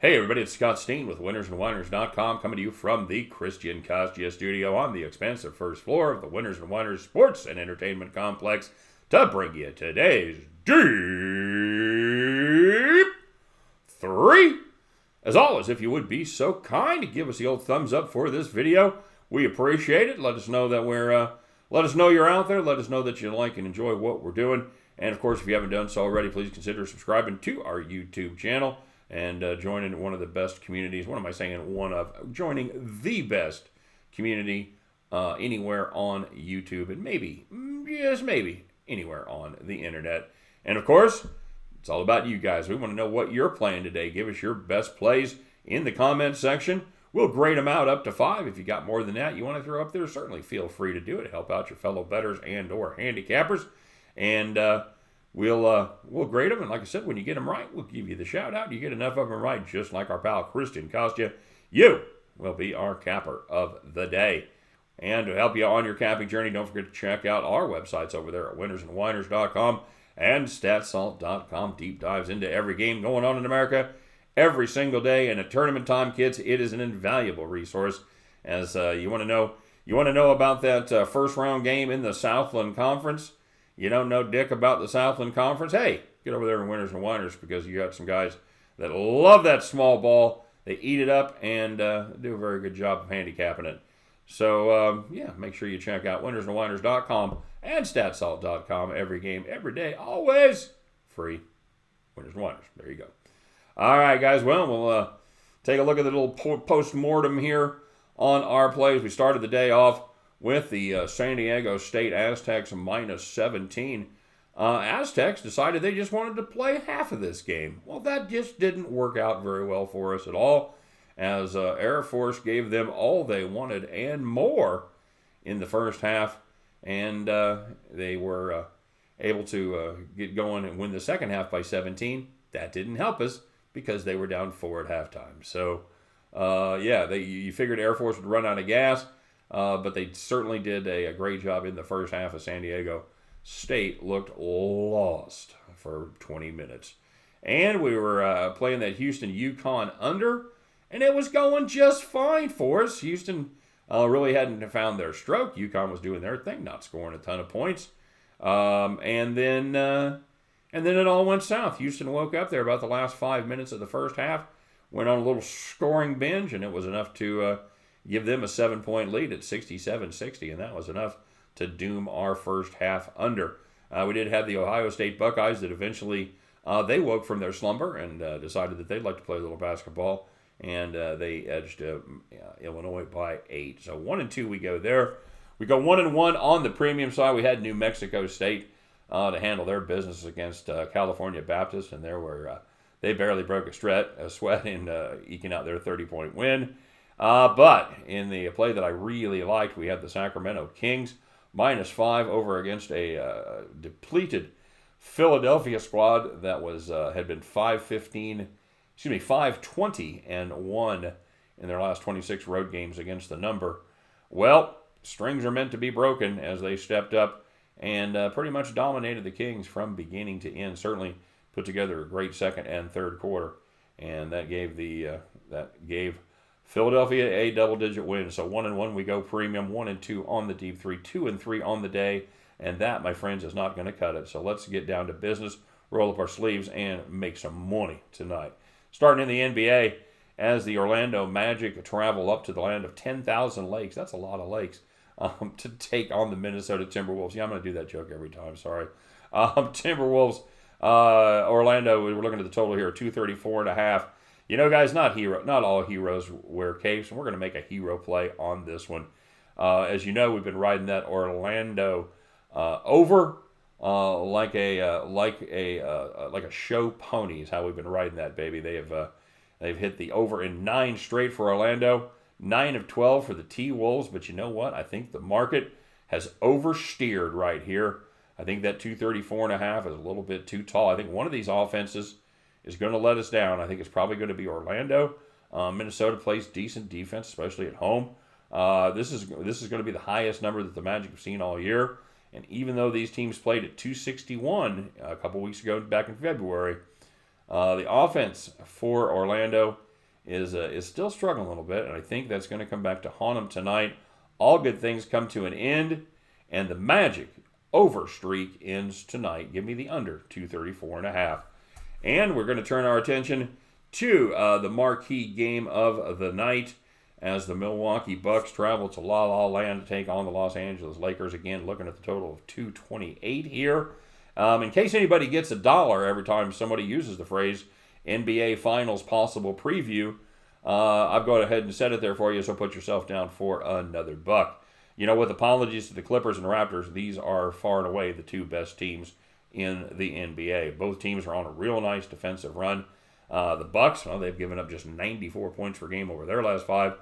Hey everybody, it's Scott Steen with winnersandwhiners.com coming to you from the Christian Costia studio on the expansive first floor of the Winners and Whiners Sports and Entertainment Complex to bring you today's Deep-3. As always, if you would be so kind to give us the old thumbs up for this video, we appreciate it. Let us know that let us know you're out there. Let us know that you like and enjoy what we're doing. And of course, if you haven't done so already, please consider subscribing to our YouTube channel and joining one of the best communities. What am I saying? Joining the best community anywhere on YouTube, and maybe, just maybe, anywhere on the internet. And of course, it's all about you guys. We want to know what you're playing today. Give us your best plays in the comments section. We'll grade them out up to 5. If you got more than that you want to throw up there, certainly feel free to do it. Help out your fellow bettors and or handicappers. And we'll grade them, and like I said, when you get them right, we'll give you the shout out. You get enough of them right, just like our pal Christian Costia, you will be our capper of the day. And to help you on your capping journey, don't forget to check out our websites over there at winnersandwhiners.com and statsalt.com. Deep dives into every game going on in America every single day. And at tournament time, kids, it is an invaluable resource. As you want to know about that first round game in the Southland Conference. You don't know dick about the Southland Conference? Hey, get over there in Winners and Whiners, because you got some guys that love that small ball. They eat it up and do a very good job of handicapping it. So, make sure you check out winnersandwhiners.com and statsalt.com. Every game, every day, always free. Winners and Whiners. There you go. All right, guys. Well, we'll take a look at the little post-mortem here on our plays. We started the day off with the San Diego State Aztecs minus 17. Aztecs decided they just wanted to play half of this game. Well, that just didn't work out very well for us at all, as Air Force gave them all they wanted and more in the first half, and they were able to get going and win the second half by 17. That didn't help us because they were down 4 at halftime. So, you figured Air Force would run out of gas. But they certainly did a great job in the first half. Of San Diego State looked lost for 20 minutes. And we were playing that Houston-UConn under, and it was going just fine for us. Houston really hadn't found their stroke. UConn was doing their thing, not scoring a ton of points. And then it all went south. Houston woke up there about the last 5 minutes of the first half, went on a little scoring binge, and it was enough to give them a 7-point lead at 67-60, and that was enough to doom our first half under. We did have the Ohio State Buckeyes that eventually they woke from their slumber and decided that they'd like to play a little basketball, and they edged Illinois by 8. So 1-2 we go there. We go 1-1 on the premium side. We had New Mexico State to handle their business against California Baptist, and they barely broke a sweat in eking out their 30-point win. But in the play that I really liked, we had the Sacramento Kings minus 5 over against a depleted Philadelphia squad that had been 5-20-1 in their last 26 road games against the number. Well, strings are meant to be broken, as they stepped up and pretty much dominated the Kings from beginning to end. Certainly put together a great second and third quarter, and that gave Philadelphia a double-digit win. So 1-1 we go premium, 1-2 on the Deep-3, 2-3 on the day, and that, my friends, is not going to cut it. So let's get down to business, roll up our sleeves, and make some money tonight. Starting in the NBA, as the Orlando Magic travel up to the land of 10,000 lakes. That's a lot of lakes to take on the Minnesota Timberwolves. Yeah, I'm going to do that joke every time. Sorry. Timberwolves, Orlando. We're looking at the total here, 234.5. You know, guys, not all heroes wear capes, and we're going to make a hero play on this one. As you know, we've been riding that Orlando over like a show pony is how we've been riding that baby. They've hit the over in 9 straight for Orlando, 9 of 12 for the T-Wolves. But you know what? I think the market has oversteered right here. I think that 234.5 is a little bit too tall. I think one of these offenses is going to let us down. I think it's probably going to be Orlando. Minnesota plays decent defense, especially at home. This is going to be the highest number that the Magic have seen all year. And even though these teams played at 261 a couple weeks ago back in February, the offense for Orlando is still struggling a little bit, and I think that's going to come back to haunt them tonight. All good things come to an end, and the Magic over streak ends tonight. Give me the under 234.5. And we're going to turn our attention to the marquee game of the night as the Milwaukee Bucks travel to La La Land to take on the Los Angeles Lakers. Again, looking at the total of 228 here. In case anybody gets $1 every time somebody uses the phrase NBA Finals possible preview, I've gone ahead and set it there for you, so put yourself down for another buck. You know, with apologies to the Clippers and Raptors, these are far and away the two best teams in the NBA. Both teams are on a real nice defensive run. The Bucks, well, they've given up just 94 points per game over their last 5,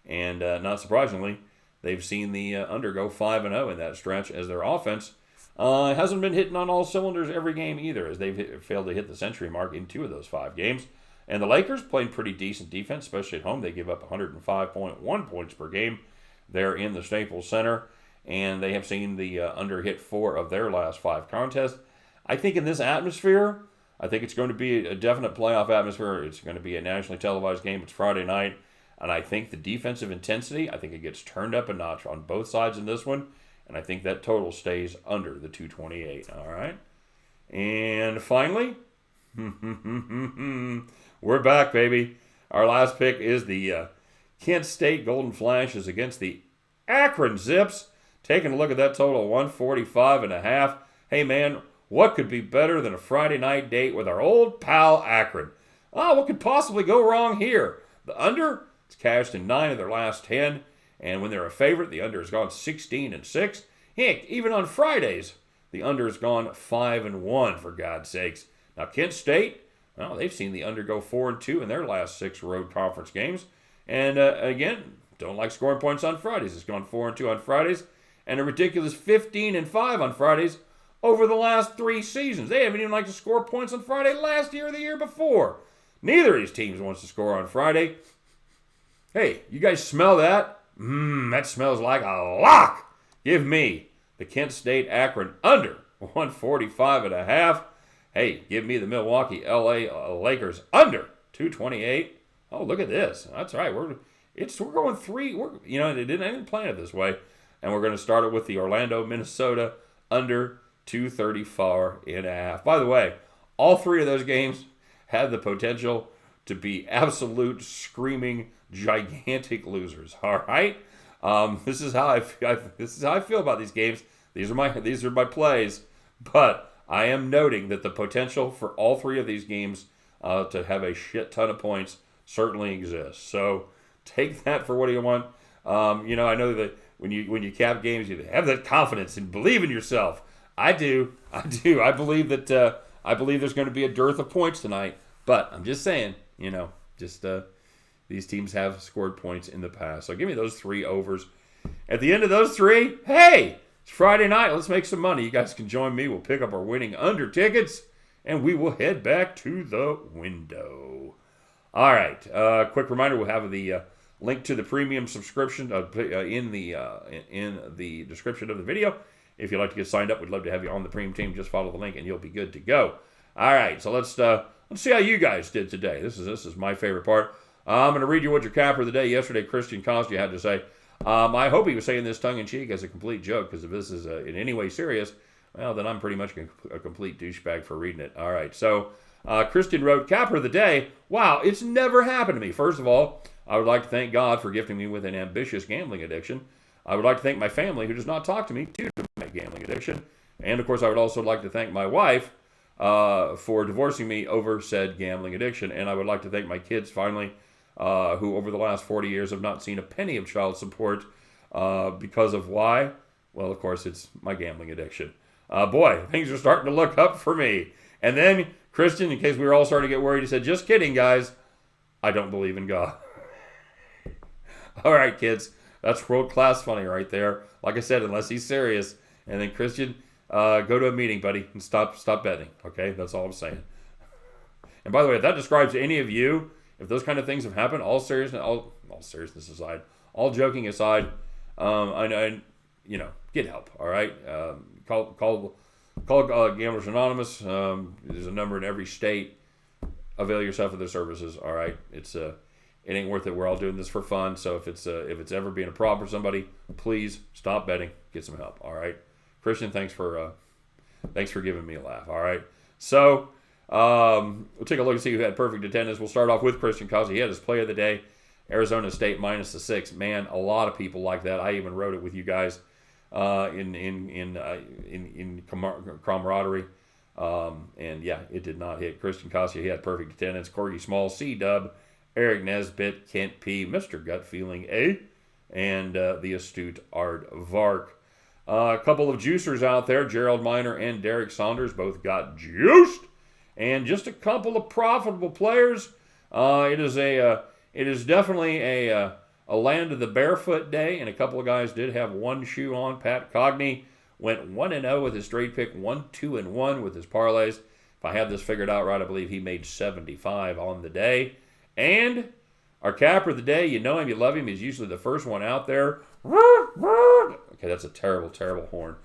and not surprisingly, they've seen the under go 5-0 in that stretch as their offense hasn't been hitting on all cylinders every game either, as they've failed to hit the century mark in 2 of those 5 games. And the Lakers playing pretty decent defense, especially at home. They give up 105.1 points per game. They're in the Staples Center, and they have seen the under hit 4 of their last 5 contests. I think in this atmosphere, I think it's going to be a definite playoff atmosphere. It's going to be a nationally televised game. It's Friday night, and I think the defensive intensity, I think it gets turned up a notch on both sides in this one, and I think that total stays under the 228. All right? And finally, we're back, baby. Our last pick is the Kent State Golden Flashes against the Akron Zips. Taking a look at that total, 145.5. Hey, man, what could be better than a Friday night date with our old pal Akron? Oh, what could possibly go wrong here? The under, it's cashed in 9 of their last 10. And when they're a favorite, the under has gone 16-6. Heck, even on Fridays, the under has gone 5-1, for God's sakes. Now, Kent State, well, they've seen the under go 4-2 in their last 6 road conference games. And again, don't like scoring points on Fridays. It's gone 4-2 on Fridays, and a ridiculous 15-5 on Fridays over the last 3 seasons. They haven't even liked to score points on Friday last year or the year before. Neither of these teams wants to score on Friday. Hey, you guys smell that? That smells like a lock. Give me the Kent State Akron under 145.5. Hey, give me the Milwaukee LA Lakers under 228. Oh, look at this. That's right. We're going 3. I didn't plan it this way. And we're going to start it with the Orlando, Minnesota under 234.5. By the way, all 3 of those games had the potential to be absolute screaming gigantic losers. All right, this is how I feel about these games. These are my plays, but I am noting that the potential for all 3 of these games to have a shit ton of points certainly exists. So take that for what you want. I know that when you cap games, you have that confidence and believe in yourself. I do. I believe that there's going to be a dearth of points tonight. But I'm just saying, these teams have scored points in the past. So give me those 3 overs. At the end of those 3, hey, it's Friday night. Let's make some money. You guys can join me. We'll pick up our winning under tickets, and we will head back to the window. All right. Quick reminder: we'll have the link to the premium subscription in the description of the video. If you'd like to get signed up, we'd love to have you on the premium team. Just follow the link, and you'll be good to go. All right. So let's see how you guys did today. This is my favorite part. I'm going to read you what your capper of the day yesterday, Christian Costi, had to say. I hope he was saying this tongue-in-cheek as a complete joke, because if this is in any way serious, well, then I'm pretty much a complete douchebag for reading it. All right, so Christian wrote, capper of the day, wow, it's never happened to me. First of all, I would like to thank God for gifting me with an ambitious gambling addiction. I would like to thank my family, who does not talk to me, due to my gambling addiction. And, of course, I would also like to thank my wife for divorcing me over said gambling addiction. And I would like to thank my kids, finally, who over the last 40 years have not seen a penny of child support because of why? Well, of course, it's my gambling addiction. Boy, things are starting to look up for me. And then Christian, in case we were all starting to get worried, he said, just kidding, guys. I don't believe in God. All right, kids. That's world-class funny right there. Like I said, unless he's serious. And then Christian, go to a meeting, buddy, and stop betting. Okay? That's all I'm saying. And by the way, if that describes any of you, if those kind of things have happened, all seriousness aside, all joking aside, get help. All right, call Gamblers Anonymous. There's a number in every state. Avail yourself of their services. All right, it's it ain't worth it. We're all doing this for fun. So if it's ever being a problem for somebody, please stop betting. Get some help. All right, Christian, thanks for giving me a laugh. All right, so we'll take a look and see who had perfect attendance. We'll start off with Christian Causey. He had his play of the day, Arizona State minus the 6. Man, a lot of people like that. I even wrote it with you guys in camaraderie. And yeah, it did not hit. Christian Causey, he had perfect attendance. Corgi Small, C-Dub, Eric Nesbitt, Kent P, Mr. Gut Feeling A, and the astute Art Vark. A couple of juicers out there, Gerald Miner and Derek Saunders, both got juiced. And just a couple of profitable players. It is definitely a land of the barefoot day, and a couple of guys did have one shoe on. Pat Cogney went 1-0 with his straight pick, 1-2-1 with his parlays. If I have this figured out right, I believe he made 75 on the day. And our capper of the day, you know him, you love him. He's usually the first one out there. Okay, that's a terrible, terrible horn.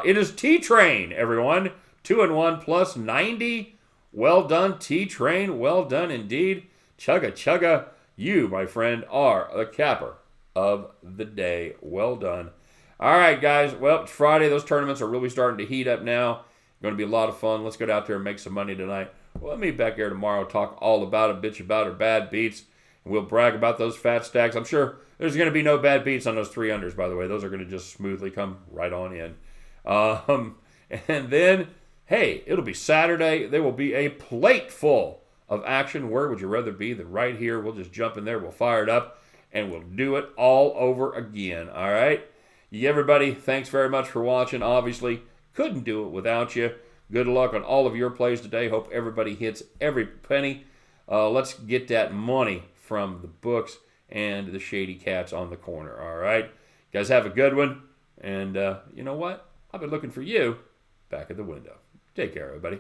It is T-Train, everyone. 2-1 plus 90. Well done, T-Train. Well done indeed. Chugga, chugga. You, my friend, are the capper of the day. Well done. All right, guys. Well, it's Friday. Those tournaments are really starting to heat up now. Going to be a lot of fun. Let's get out there and make some money tonight. Well, let me back here tomorrow, talk all about it, bitch about our bad beats, and we'll brag about those fat stacks. I'm sure there's going to be no bad beats on those 3-unders, by the way. Those are going to just smoothly come right on in. And then, hey, it'll be Saturday. There will be a plate full of action. Where would you rather be than right here? We'll just jump in there. We'll fire it up, and we'll do it all over again. All right? Everybody, thanks very much for watching. Obviously, couldn't do it without you. Good luck on all of your plays today. Hope everybody hits every penny. Let's get that money from the books and the shady cats on the corner. All right? You guys have a good one. And you know what? I've been looking for you back at the window. Take care, everybody.